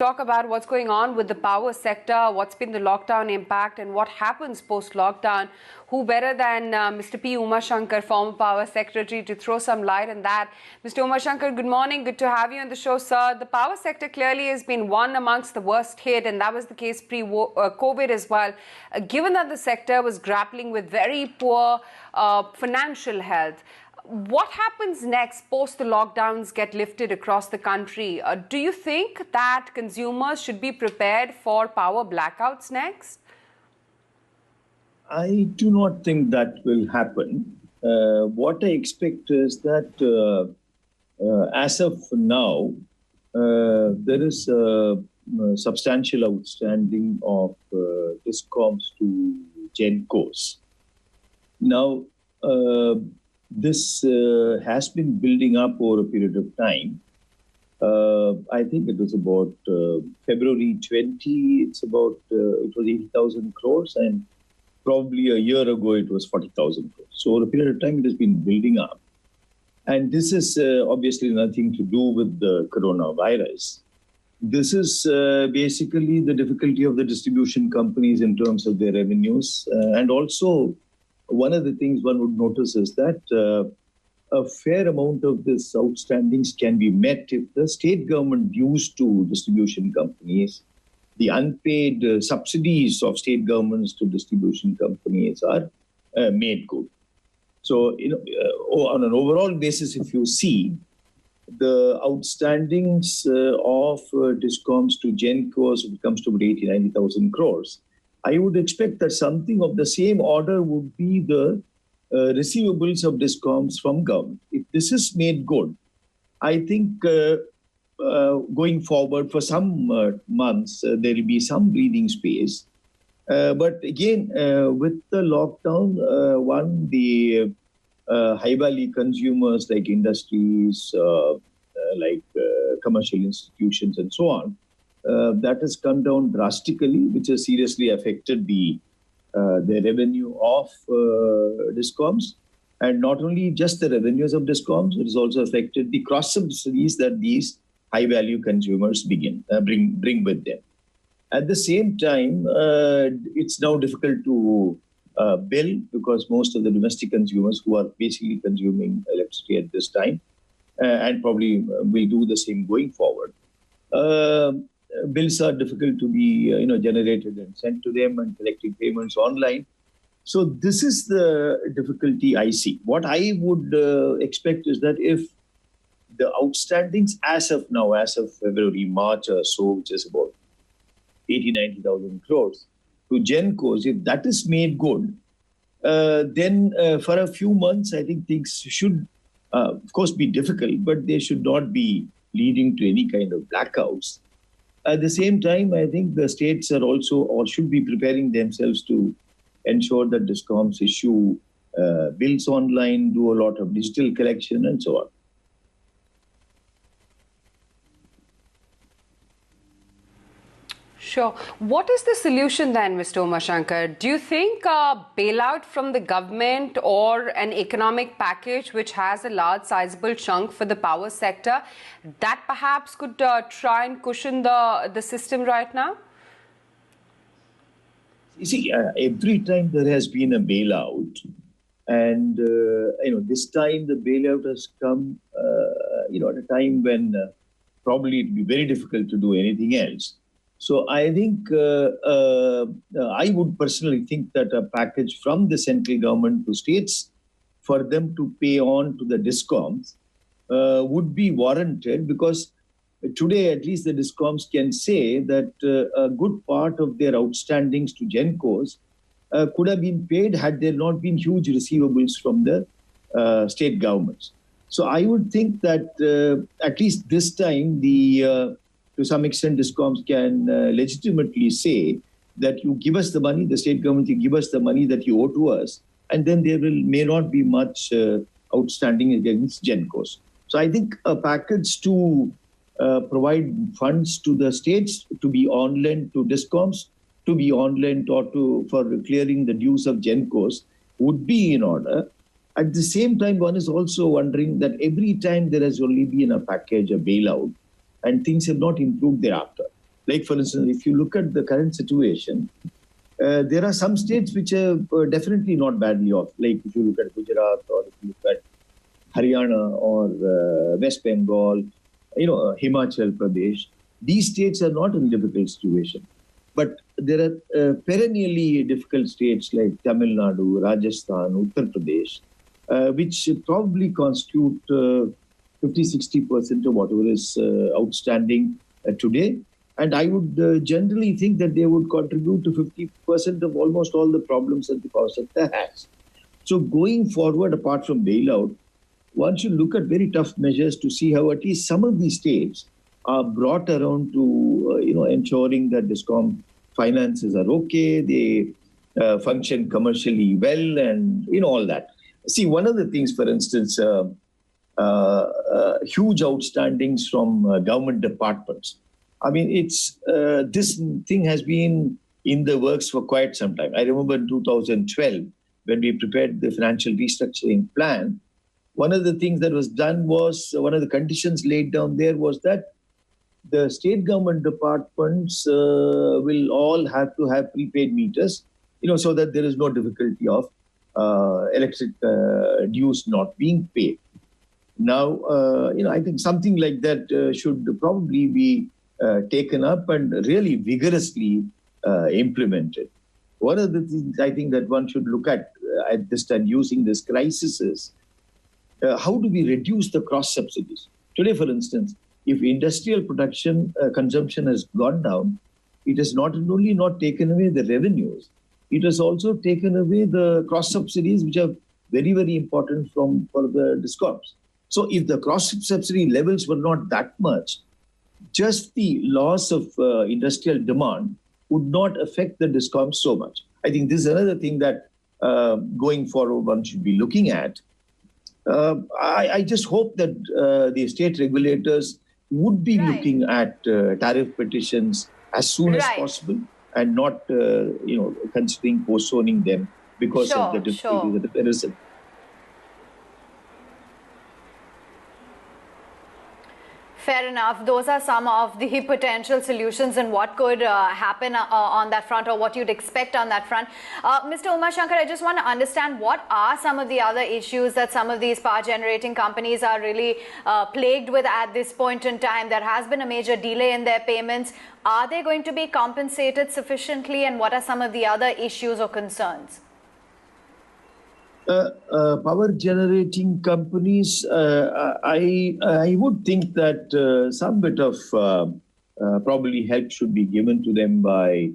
Talk about what's going on with the power sector, what's been the lockdown impact, and what happens post-lockdown. Who better than Mr. P. Uma Shankar, former Power Secretary, to throw some light on that. Mr. Uma Shankar, good morning. Good to have you on the show, sir. The power sector clearly has been one amongst the worst hit, and that was the case pre-COVID as well. Given that the sector was grappling with very poor financial health, what happens next post the lockdowns get lifted across the country? Do you think that consumers should be prepared for power blackouts next? I do not think that will happen. What I expect is that as of now, there is a substantial outstanding of discoms to GenCos. Now, this has been building up over a period of time. I think it was about February 20, it was 80,000 crores, and probably a year ago it was 40,000 crores. So over a period of time it has been building up. And this is obviously nothing to do with the coronavirus. This is basically the difficulty of the distribution companies in terms of their revenues. And also, one of the things one would notice is that a fair amount of this outstandings can be met if the state government dues to distribution companies, the unpaid subsidies of state governments to distribution companies are made good. So, on an overall basis, if you see the outstandings of discoms to GenCos, it comes to about 90,000 crores. I would expect that something of the same order would be the receivables of discoms from government. If this is made good, I think going forward for some months, there will be some breathing space. But again, with the lockdown, the high-value consumers like industries, like commercial institutions and so on, that has come down drastically, which has seriously affected the revenue of discoms. And not only just the revenues of discoms, it has also affected the cross-subsidies that these high-value consumers bring with them. At the same time, it's now difficult to bill because most of the domestic consumers who are basically consuming electricity at this time and probably will do the same going forward. Bills are difficult to be generated and sent to them, and collecting payments online. So this is the difficulty I see. What I would expect is that if the outstandings as of now, as of February, March or so, which is about 90,000 crores, to GenCos, if that is made good, then for a few months, I think things should, of course, be difficult, but they should not be leading to any kind of blackouts. At the same time, I think the states are also or should be preparing themselves to ensure that discoms issue bills online, do a lot of digital collection, and so on. Sure. What is the solution then, Mr. Uma Shankar? Do you think a bailout from the government or an economic package which has a large sizable chunk for the power sector, that perhaps could try and cushion the system right now? You see, every time there has been a bailout, and this time the bailout has come at a time when probably it would be very difficult to do anything else. So I think I would personally think that a package from the central government to states for them to pay on to the discoms would be warranted, because today at least the discoms can say that a good part of their outstandings to GenCos could have been paid had there not been huge receivables from the state governments. So I would think that at least this time to some extent, discoms can legitimately say that you give us the money, the state government, you give us the money that you owe to us, and then there may not be much outstanding against GenCos. So I think a package to provide funds to the states to be on lend to discoms, to be on lend or for clearing the dues of GenCos would be in order. At the same time, one is also wondering that every time there has only been a package, a bailout, and things have not improved thereafter. Like, for instance, if you look at the current situation, there are some states which are definitely not badly off. Like if you look at Gujarat, or if you look at Haryana, or West Bengal, Himachal Pradesh. These states are not in difficult situation. But there are perennially difficult states like Tamil Nadu, Rajasthan, Uttar Pradesh, which probably constitute 50-60% of whatever is outstanding today. And I would generally think that they would contribute to 50% of almost all the problems that the power sector has. So going forward, apart from bailout, one should look at very tough measures to see how at least some of these states are brought around to, ensuring that DISCOM finances are okay, they function commercially well, and all that. See, one of the things, for instance, huge outstandings from government departments. I mean, this thing has been in the works for quite some time. I remember in 2012, when we prepared the financial restructuring plan, one of the things that was done was, one of the conditions laid down there was that the state government departments will all have to have prepaid meters, so that there is no difficulty of electric dues not being paid. Now, I think something like that should probably be taken up and really vigorously implemented. One of the things I think that one should look at this time using this crisis is how do we reduce the cross subsidies? Today, for instance, if industrial production consumption has gone down, it has not only not taken away the revenues, it has also taken away the cross subsidies, which are very, very important for the DISCOMs. So if the cross subsidy levels were not that much, just the loss of industrial demand would not affect the DISCOMs so much. I think this is another thing that going forward one should be looking at. I just hope that the state regulators would be looking at tariff petitions as soon as possible, and not, considering postponing them because of the difficulties that have arisen. Fair enough. Those are some of the potential solutions and what could happen on that front, or what you'd expect on that front. Mr. Uma Shankar, I just want to understand, what are some of the other issues that some of these power generating companies are really plagued with at this point in time? There has been a major delay in their payments. Are they going to be compensated sufficiently, and what are some of the other issues or concerns? Power generating companies, I would think that some bit of probably help should be given to them by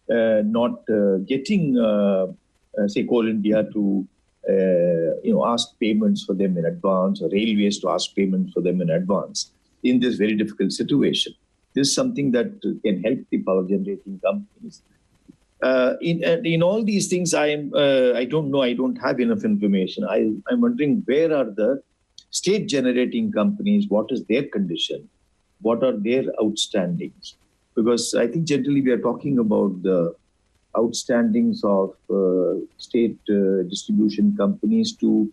not getting, say, Coal India to ask payments for them in advance, or railways to ask payments for them in advance in this very difficult situation. This is something that can help the power generating companies. In all these things, I don't know. I don't have enough information. I'm wondering, where are the state generating companies? What is their condition? What are their outstandings? Because I think generally we are talking about the outstandings of state distribution companies to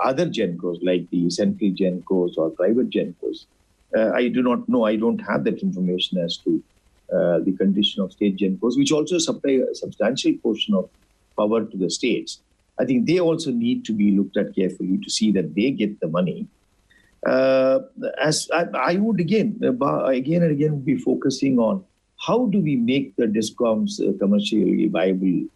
other GENCOs, like the central GENCOs or private GENCOs. I do not know. I don't have that information as to the condition of state GENCOs, which also supply a substantial portion of power to the states. I think they also need to be looked at carefully to see that they get the money. As I would again and again be focusing on, how do we make the DISCOMs commercially viable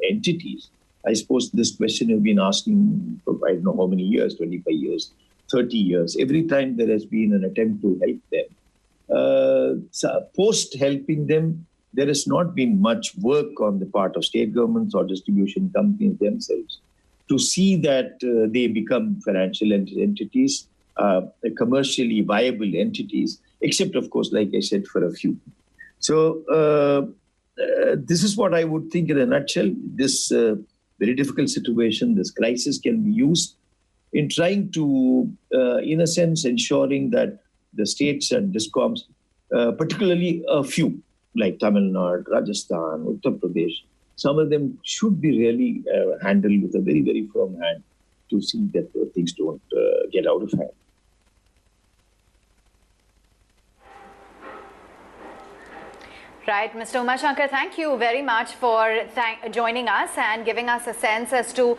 entities? I suppose this question has been asking for I don't know how many years, 25 years, 30 years. Every time there has been an attempt to help them. Post helping them, there has not been much work on the part of state governments or distribution companies themselves to see that they become financial entities, commercially viable entities, except, of course, like I said, for a few. So this is what I would think in a nutshell. This very difficult situation, this crisis can be used in trying to, in a sense, ensuring that the states and DISCOMs, particularly a few, like Tamil Nadu, Rajasthan, Uttar Pradesh, some of them should be really handled with a very, very firm hand to see that things don't get out of hand. Right, Mr. Uma Shankar, thank you very much for joining us and giving us a sense as to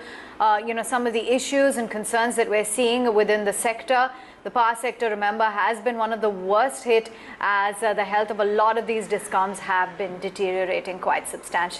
some of the issues and concerns that we're seeing within the sector. The power sector, remember, has been one of the worst hit as the health of a lot of these discoms have been deteriorating quite substantially.